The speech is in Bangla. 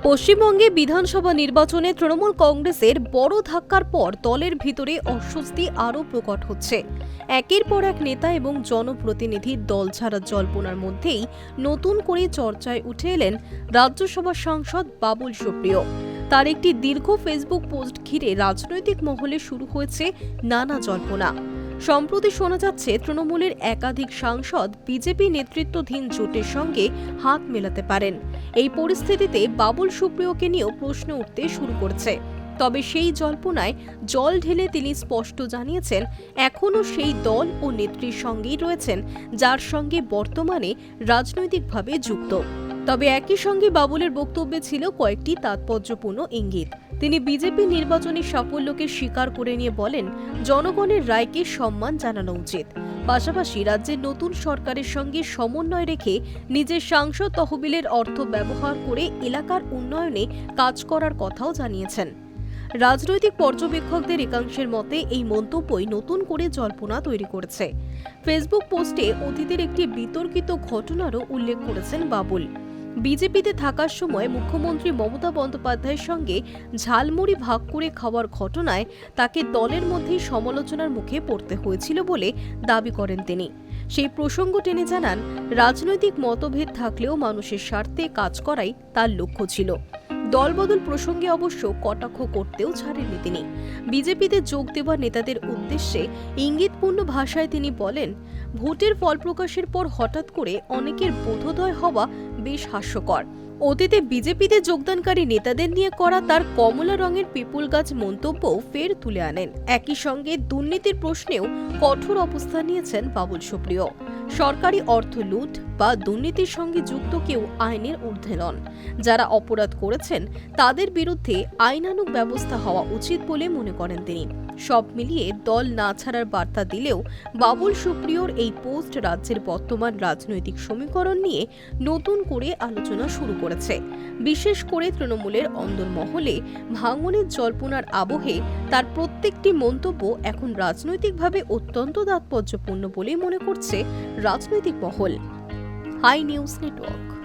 পশ্চিমবঙ্গে বিধানসভা নির্বাচনে তৃণমূল কংগ্রেসের বড় ধাক্কার পর দলের ভিতরে অস্বস্তি আরও প্রকট হচ্ছে। একের পর এক নেতা এবং জনপ্রতিনিধির দল ছাড়া জল্পনার মধ্যেই নতুন করে চর্চায় উঠে এলেন রাজ্যসভা সাংসদ বাবুল সুপ্রিয়। তার একটি দীর্ঘ ফেসবুক পোস্ট ঘিরে রাজনৈতিক মহলে শুরু হয়েছে নানা জল্পনা। সম্প্রতি শোনা যাচ্ছে তৃণমূলের একাধিক সাংসদ বিজেপি নেতৃত্বাধীন জোটের সঙ্গে হাত মেলাতে পারেন। এই পরিস্থিতিতে বাবুল সুপ্রিয়কে নিয়েও প্রশ্ন উঠতে শুরু করছে। তবে সেই জল্পনায় জল ঢেলে তিনি স্পষ্ট জানিয়েছেন, এখনও সেই দল ও নেত্রীর সঙ্গেই রয়েছেন যার সঙ্গে বর্তমানে রাজনৈতিকভাবে যুক্ত। তবে একই সঙ্গে বাবুলের বক্তব্যে ছিল কয়েকটি তাৎপর্যপূর্ণ ইঙ্গিত। তিনি বিজেপি নির্বাচনী সাফল্যকে স্বীকার করে নিয়ে বলেন, জনগণের রায়কে সম্মান জানানো উচিত। পাশাপাশি রাজ্যের নতুন সরকারের সঙ্গে সমন্বয় রেখে নিজের সাংসদ তহবিলের অর্থ ব্যবহার করে এলাকার উন্নয়নে কাজ করার কথাও জানিয়েছেন। রাজনৈতিক পর্যবেক্ষকদের একাংশের মতে এই মন্তব্যই নতুন করে জল্পনা তৈরি করেছে। ফেসবুক পোস্টে অতীতের একটি বিতর্কিত ঘটনারও উল্লেখ করেছেন বাবুল। বিজেপিতে থাকার সময় মুখ্যমন্ত্রী মমতা বন্দ্যোপাধ্যায়ের সঙ্গে ঝালমুড়ি ভাগ করে খাওয়ার ঘটনায় তাকে দলের মধ্যেই সমালোচনার মুখে পড়তে হয়েছিল বলে দাবি করেন তিনি। সেই প্রসঙ্গ টেনে জানান, রাজনৈতিক মতভেদ থাকলেও মানুষের স্বার্থে কাজ করাই তার লক্ষ্য ছিল। দলবদল প্রসঙ্গে অবশ্য কটাক্ষ করতেও ছাড়েননি তিনি। বিজেপিতে যোগ দেওয়া নেতাদের উদ্দেশ্যে ইঙ্গিতপূর্ণ ভাষায় তিনি বলেন, ভোটের ফল প্রকাশের পর হঠাৎ করে অনেকের বোধোদয় হওয়া বেশ হাস্যকর। অতীতে বিজেপিতে যোগদানকারী নেতাদের নিয়ে করা তার কমলা রঙের পিপুল গাছ মন্তব্যও ফের তুলে আনেন। একই সঙ্গে দুর্নীতির প্রশ্নেও কঠোর অবস্থান নিয়েছেন বাবুল সুপ্রিয়। সরকারি অর্থ লুট বা দুর্নীতির সঙ্গে যুক্ত কেউ আইনের ঊর্ধ্বে নন। যারা অপরাধ করেছেন তাদের বিরুদ্ধে আইনানুগ ব্যবস্থা হওয়া উচিত বলে মনে করেন তিনি। সব মিলিয়ে দল না ছাড়ার বার্তা দিলেও বাবুল সুপ্রিয়র এই পোস্ট রাজ্যের বর্তমান রাজনৈতিক সমীকরণ নিয়ে নতুন করে আলোচনা শুরু করেছে। বিশেষ করে তৃণমূলের অন্দরমহলে ভাঙনের জল্পনার আবহে তার প্রত্যেকটি মন্তব্য এখন রাজনৈতিকভাবে অত্যন্ত তাৎপর্যপূর্ণ বলে মনে করছে রাজনৈতিক মহল। Hi news network.